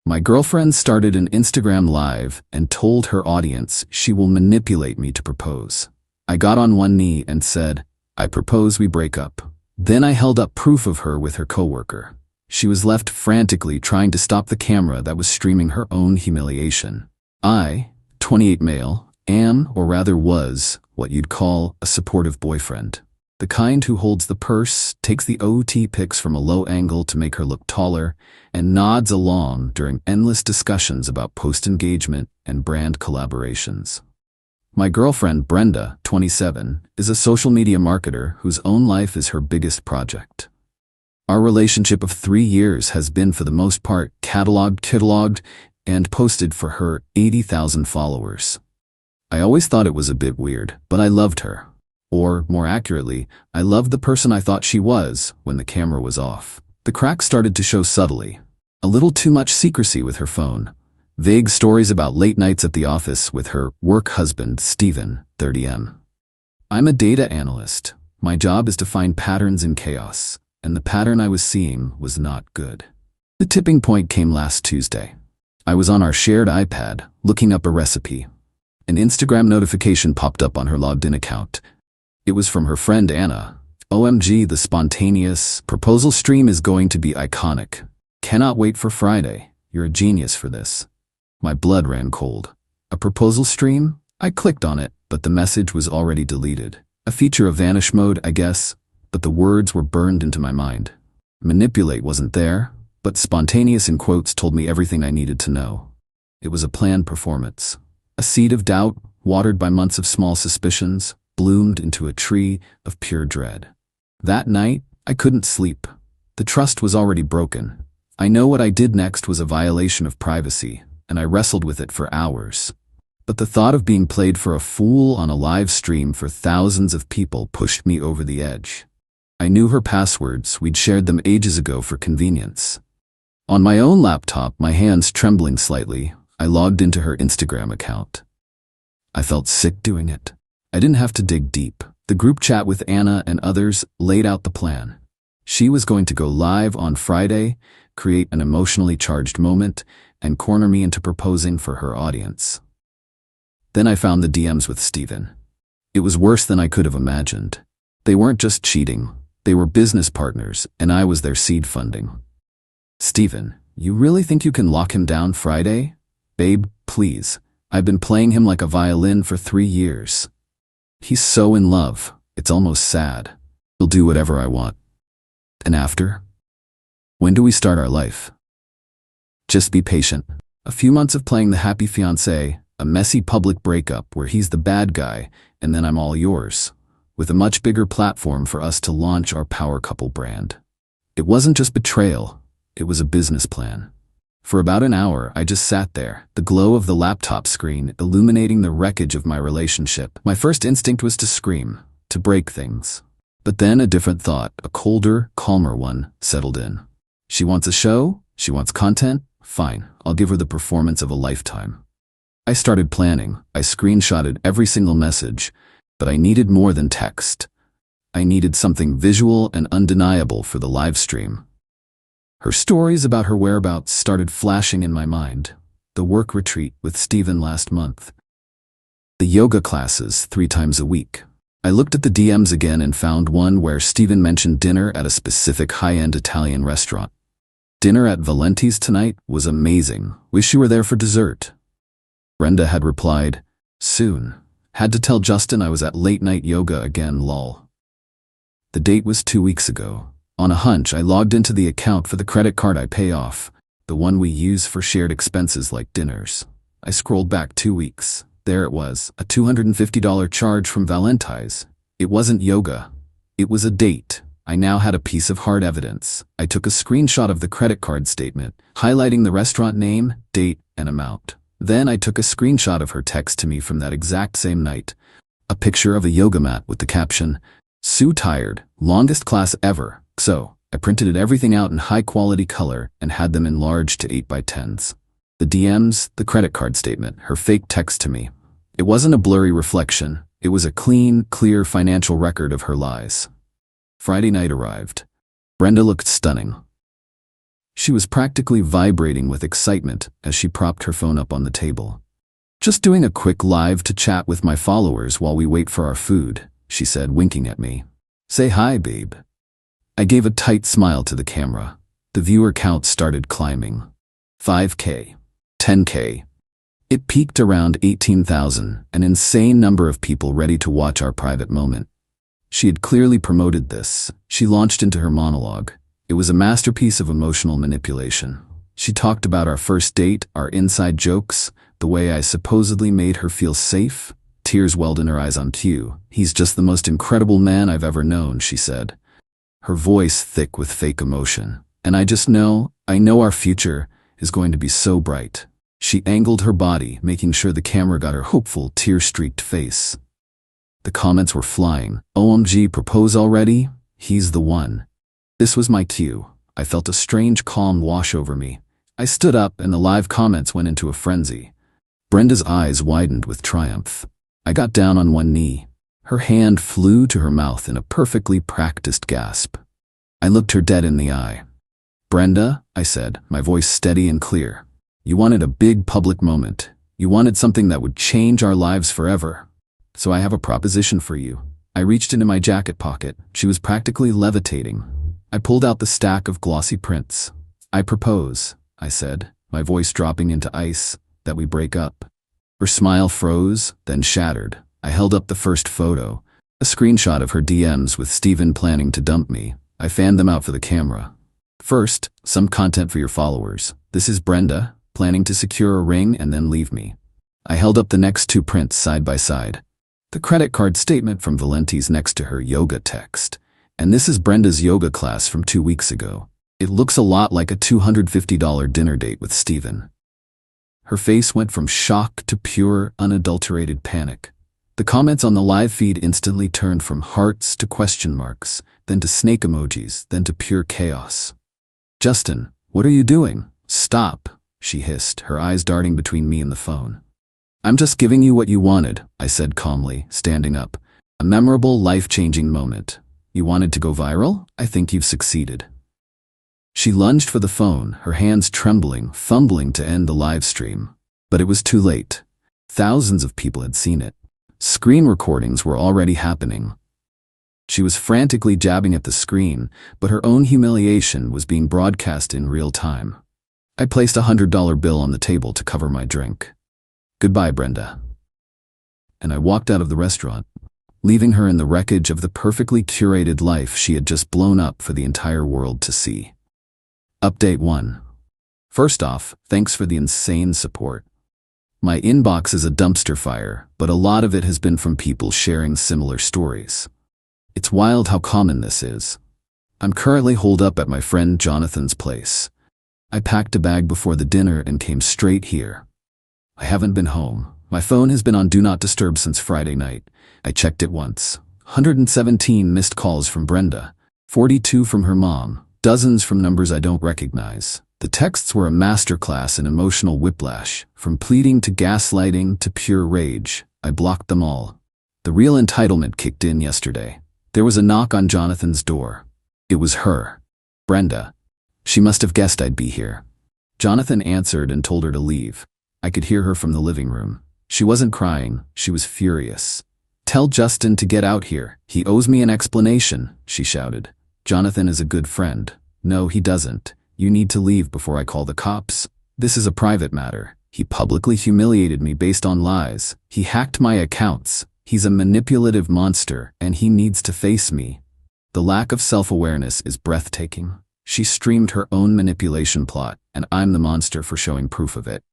My girlfriend started an Instagram live and told her audience she will manipulate me to propose. I got on one knee and said, "I propose we break up." Then I held up proof of her with her coworker. She was left frantically trying to stop the camera that was streaming her own humiliation. I, 28 male, am, or rather was, what you'd call a supportive boyfriend. The kind who holds the purse, takes the OT pics from a low angle to make her look taller, and nods along during endless discussions about post-engagement and brand collaborations. My girlfriend, Brenda, 27, is a social media marketer whose own life is her biggest project. Our relationship of 3 years has been for the most part cataloged, and posted for her 80,000 followers. I always thought it was a bit weird, but I loved her. Or, more accurately, I loved the person I thought she was when the camera was off. The cracks started to show subtly. A little too much secrecy with her phone. Vague stories about late nights at the office with her work husband, Steven, 30M. I'm a data analyst. My job is to find patterns in chaos, and the pattern I was seeing was not good. The tipping point came last Tuesday. I was on our shared iPad, looking up a recipe. An Instagram notification popped up on her logged-in account. It was from her friend Anna. "OMG, the spontaneous proposal stream is going to be iconic. Cannot wait for Friday. You're a genius for this." My blood ran cold. A proposal stream? I clicked on it, but the message was already deleted. A feature of vanish mode, I guess, but the words were burned into my mind. Manipulate wasn't there, but spontaneous in quotes told me everything I needed to know. It was a planned performance. A seed of doubt, watered by months of small suspicions, bloomed into a tree of pure dread. That night, I couldn't sleep. The trust was already broken. I know what I did next was a violation of privacy, and I wrestled with it for hours. But the thought of being played for a fool on a live stream for thousands of people pushed me over the edge. I knew her passwords, we'd shared them ages ago for convenience. On my own laptop, my hands trembling slightly, I logged into her Instagram account. I felt sick doing it. I didn't have to dig deep. The group chat with Anna and others laid out the plan. She was going to go live on Friday, create an emotionally charged moment, and corner me into proposing for her audience. Then I found the DMs with Steven. It was worse than I could have imagined. They weren't just cheating, they were business partners, and I was their seed funding. "Steven, you really think you can lock him down Friday? Babe, please. I've been playing him like a violin for 3 years. He's so in love, it's almost sad. He'll do whatever I want. And after? When do we start our life? Just be patient. A few months of playing the happy fiancé, a messy public breakup where he's the bad guy, and then I'm all yours, with a much bigger platform for us to launch our power couple brand." It wasn't just betrayal, it was a business plan. For about an hour, I just sat there, the glow of the laptop screen illuminating the wreckage of my relationship. My first instinct was to scream, to break things. But then a different thought, a colder, calmer one, settled in. She wants a show? She wants content? Fine, I'll give her the performance of a lifetime. I started planning. I screenshotted every single message, but I needed more than text. I needed something visual and undeniable for the live stream. Her stories about her whereabouts started flashing in my mind. The work retreat with Steven last month. The yoga classes 3 times a week. I looked at the DMs again and found one where Steven mentioned dinner at a specific high-end Italian restaurant. "Dinner at Valenti's tonight was amazing. Wish you were there for dessert." Brenda had replied, "Soon. Had to tell Justin I was at late-night yoga again, lol." The date was 2 weeks ago. On a hunch, I logged into the account for the credit card I pay off, the one we use for shared expenses like dinners. I scrolled back 2 weeks. There it was, a $250 charge from Valenti's. It wasn't yoga. It was a date. I now had a piece of hard evidence. I took a screenshot of the credit card statement, highlighting the restaurant name, date, and amount. Then I took a screenshot of her text to me from that exact same night. A picture of a yoga mat with the caption, "Sue tired, longest class ever." So, I printed everything out in high-quality color and had them enlarged to 8x10s. The DMs, the credit card statement, her fake text to me. It wasn't a blurry reflection. It was a clean, clear financial record of her lies. Friday night arrived. Brenda looked stunning. She was practically vibrating with excitement as she propped her phone up on the table. "Just doing a quick live to chat with my followers while we wait for our food," she said, winking at me. "Say hi, babe." I gave a tight smile to the camera. The viewer count started climbing. 5K. 10K. It peaked around 18,000, an insane number of people ready to watch our private moment. She had clearly promoted this. She launched into her monologue. It was a masterpiece of emotional manipulation. She talked about our first date, our inside jokes, the way I supposedly made her feel safe. Tears welled in her eyes on cue. "He's just the most incredible man I've ever known," she said, her voice thick with fake emotion. "And I know our future is going to be so bright." She angled her body, making sure the camera got her hopeful, tear-streaked face. The comments were flying. "OMG, propose already? He's the one." This was my cue. I felt a strange calm wash over me. I stood up and the live comments went into a frenzy. Brenda's eyes widened with triumph. I got down on one knee. Her hand flew to her mouth in a perfectly practiced gasp. I looked her dead in the eye. "Brenda," I said, my voice steady and clear. "You wanted a big public moment. You wanted something that would change our lives forever. So I have a proposition for you." I reached into my jacket pocket. She was practically levitating. I pulled out the stack of glossy prints. "I propose," I said, my voice dropping into ice, "that we break up." Her smile froze, then shattered. I held up the first photo, a screenshot of her DMs with Steven planning to dump me. I fanned them out for the camera. "First, some content for your followers. This is Brenda, planning to secure a ring and then leave me." I held up the next two prints side by side. The credit card statement from Valenti's next to her yoga text. And this is Brenda's yoga class from 2 weeks ago. It looks a lot like a $250 dinner date with Steven. Her face went from shock to pure, unadulterated panic. The comments on the live feed instantly turned from hearts to question marks, then to snake emojis, then to pure chaos. "Justin, what are you doing? Stop," she hissed, her eyes darting between me and the phone. "I'm just giving you what you wanted," I said calmly, standing up. "A memorable, life-changing moment. You wanted to go viral? I think you've succeeded." She lunged for the phone, her hands trembling, fumbling to end the live stream. But it was too late. Thousands of people had seen it. Screen recordings were already happening. She was frantically jabbing at the screen, but her own humiliation was being broadcast in real time. I placed a $100 bill on the table to cover my drink. "Goodbye, Brenda." And I walked out of the restaurant, leaving her in the wreckage of the perfectly curated life she had just blown up for the entire world to see. Update 1. First off, thanks for the insane support. My inbox is a dumpster fire, but a lot of it has been from people sharing similar stories. It's wild how common this is. I'm currently holed up at my friend Jonathan's place. I packed a bag before the dinner and came straight here. I haven't been home. My phone has been on Do Not Disturb since Friday night. I checked it once. 117 missed calls from Brenda, 42 from her mom, dozens from numbers I don't recognize. The texts were a masterclass in emotional whiplash, from pleading to gaslighting to pure rage. I blocked them all. The real entitlement kicked in yesterday. There was a knock on Jonathan's door. It was her. Brenda. She must have guessed I'd be here. Jonathan answered and told her to leave. I could hear her from the living room. She wasn't crying, she was furious. "Tell Justin to get out here. He owes me an explanation," she shouted. "Jonathan is a good friend." "No, he doesn't. You need to leave before I call the cops. This is a private matter. He publicly humiliated me based on lies. He hacked my accounts. He's a manipulative monster, and he needs to face me." The lack of self-awareness is breathtaking. She streamed her own manipulation plot, and I'm the monster for showing proof of it.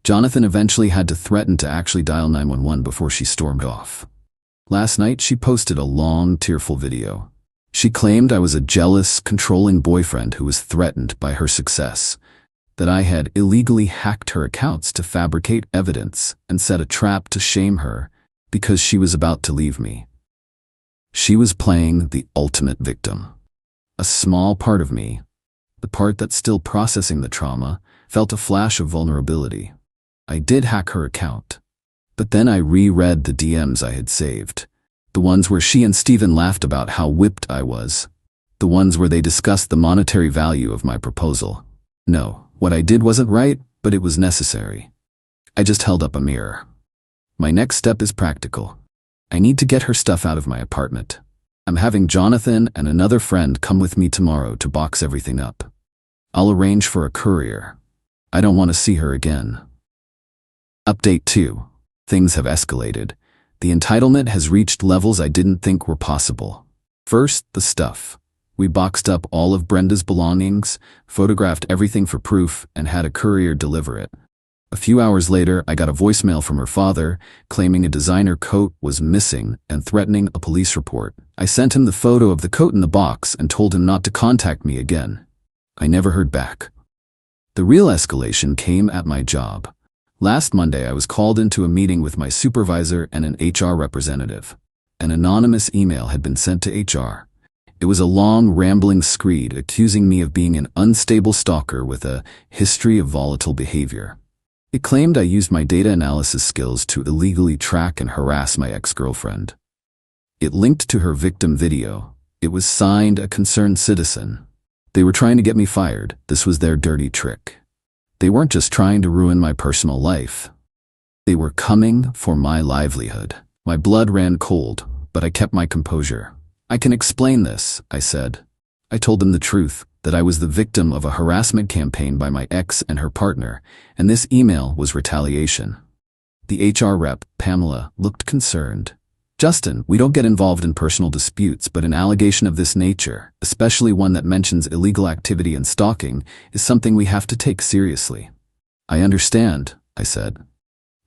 Jonathan eventually had to threaten to actually dial 911 before she stormed off. Last night, she posted a long, tearful video. She claimed I was a jealous, controlling boyfriend who was threatened by her success, that I had illegally hacked her accounts to fabricate evidence and set a trap to shame her because she was about to leave me. She was playing the ultimate victim. A small part of me, the part that's still processing the trauma, felt a flash of vulnerability. I did hack her account, but then I reread the DMs I had saved, the ones where she and Steven laughed about how whipped I was, The ones where they discussed the monetary value of my proposal. No, what I did wasn't right, but it was necessary. I just held up a mirror. My next step is practical. I need to get her stuff out of my apartment. I'm having Jonathan and another friend come with me tomorrow to box everything up. I'll arrange for a courier. I don't want to see her again. Update 2. Things have escalated. The entitlement has reached levels I didn't think were possible. First, the stuff. We boxed up all of Brenda's belongings, photographed everything for proof, and had a courier deliver it. A few hours later, I got a voicemail from her father, claiming a designer coat was missing and threatening a police report. I sent him the photo of the coat in the box and told him not to contact me again. I never heard back. The real escalation came at my job. Last Monday, I was called into a meeting with my supervisor and an HR representative. An anonymous email had been sent to HR. It was a long, rambling screed accusing me of being an unstable stalker with a history of volatile behavior. It claimed I used my data analysis skills to illegally track and harass my ex-girlfriend. It linked to her victim video. It was signed a concerned citizen. They were trying to get me fired. This was their dirty trick. They weren't just trying to ruin my personal life. They were coming for my livelihood. My blood ran cold, but I kept my composure. I can explain this, I said. I told them the truth, that I was the victim of a harassment campaign by my ex and her partner, and this email was retaliation. The HR rep, Pamela, looked concerned. Justin, we don't get involved in personal disputes, but an allegation of this nature, especially one that mentions illegal activity and stalking, is something we have to take seriously. I understand, I said.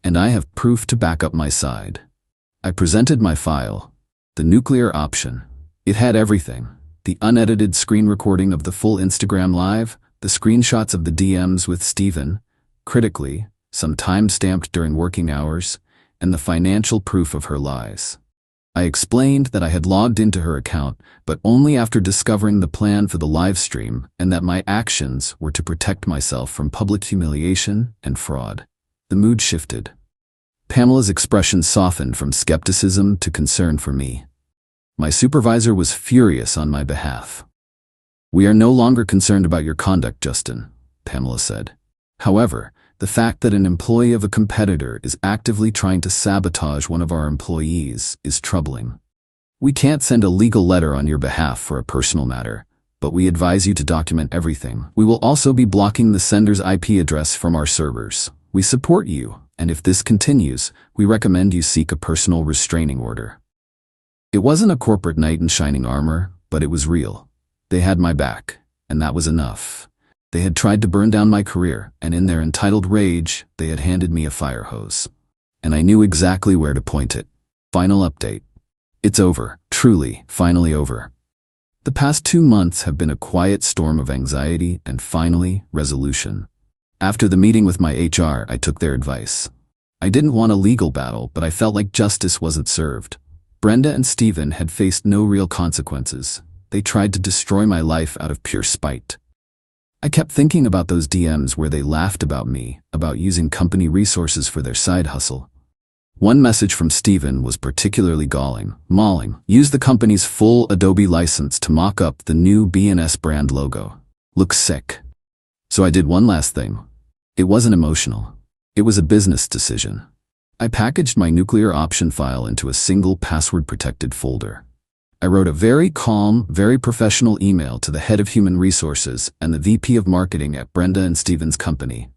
And I have proof to back up my side. I presented my file, the nuclear option. It had everything. The unedited screen recording of the full Instagram live, the screenshots of the DMs with Steven, critically, some time stamped during working hours, and the financial proof of her lies. I explained that I had logged into her account, but only after discovering the plan for the live stream and that my actions were to protect myself from public humiliation and fraud. The mood shifted. Pamela's expression softened from skepticism to concern for me. My supervisor was furious on my behalf. "We are no longer concerned about your conduct, Justin," Pamela said. "However, the fact that an employee of a competitor is actively trying to sabotage one of our employees is troubling. We can't send a legal letter on your behalf for a personal matter, but we advise you to document everything. We will also be blocking the sender's IP address from our servers. We support you, and if this continues, we recommend you seek a personal restraining order." It wasn't a corporate knight in shining armor, but it was real. They had my back, and that was enough. They had tried to burn down my career, and in their entitled rage, they had handed me a fire hose. And I knew exactly where to point it. Final update. It's over, truly, finally over. The past 2 months have been a quiet storm of anxiety and finally, resolution. After the meeting with my HR, I took their advice. I didn't want a legal battle, but I felt like justice wasn't served. Brenda and Steven had faced no real consequences. They tried to destroy my life out of pure spite. I kept thinking about those DMs where they laughed about me, about using company resources for their side hustle. One message from Steven was particularly galling. Mauling, use the company's full Adobe license to mock up the new B&S brand logo. Looks sick. So I did one last thing. It wasn't emotional. It was a business decision. I packaged my nuclear option file into a single password-protected folder. I wrote a very calm, very professional email to the head of human resources and the VP of marketing at Brenda and Steven's company.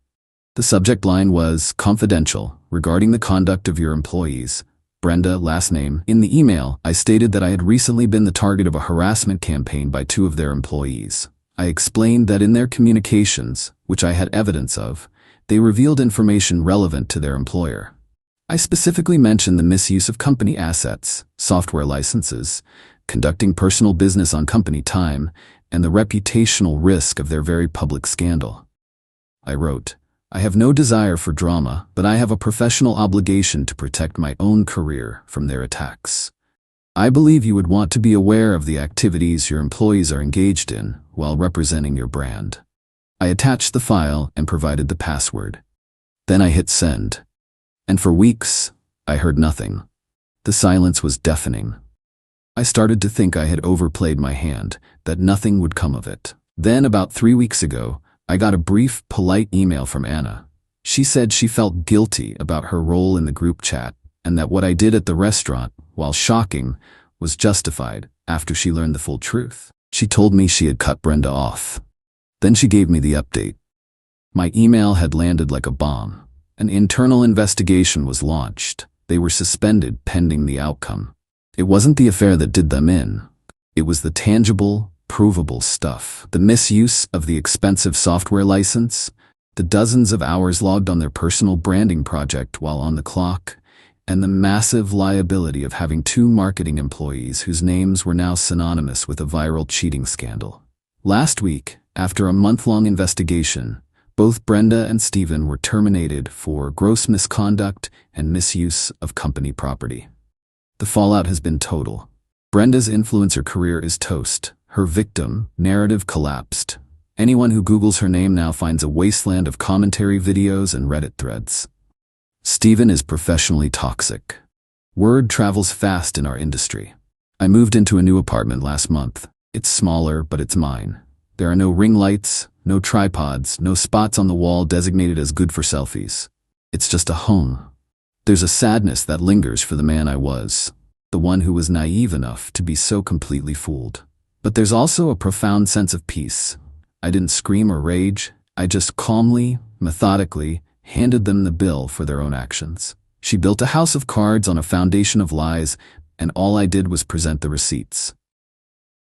The subject line was confidential, regarding the conduct of your employees. Brenda, last name. In the email, I stated that I had recently been the target of a harassment campaign by 2 of their employees. I explained that in their communications, which I had evidence of, they revealed information relevant to their employer. I specifically mentioned the misuse of company assets, software licenses, conducting personal business on company time, and the reputational risk of their very public scandal. I wrote, I have no desire for drama, but I have a professional obligation to protect my own career from their attacks. I believe you would want to be aware of the activities your employees are engaged in while representing your brand. I attached the file and provided the password. Then I hit send. And for weeks, I heard nothing. The silence was deafening. I started to think I had overplayed my hand, that nothing would come of it. Then, about 3 weeks ago, I got a brief, polite email from Anna. She said she felt guilty about her role in the group chat, and that what I did at the restaurant, while shocking, was justified after she learned the full truth. She told me she had cut Brenda off. Then she gave me the update. My email had landed like a bomb. An internal investigation was launched. They were suspended pending the outcome. It wasn't the affair that did them in. It was the tangible, provable stuff. The misuse of the expensive software license, the dozens of hours logged on their personal branding project while on the clock, and the massive liability of having 2 marketing employees whose names were now synonymous with a viral cheating scandal. Last week, after a month-long investigation, both Brenda and Stephen were terminated for gross misconduct and misuse of company property. The fallout has been total. Brenda's influencer career is toast. Her victim narrative collapsed. Anyone who Googles her name now finds a wasteland of commentary videos and Reddit threads. Stephen is professionally toxic. Word travels fast in our industry. I moved into a new apartment last month. It's smaller, but it's mine. There are no ring lights, no tripods, no spots on the wall designated as good for selfies. It's just a home. There's a sadness that lingers for the man I was, the one who was naive enough to be so completely fooled. But there's also a profound sense of peace. I didn't scream or rage. I just calmly, methodically, handed them the bill for their own actions. She built a house of cards on a foundation of lies, and all I did was present the receipts.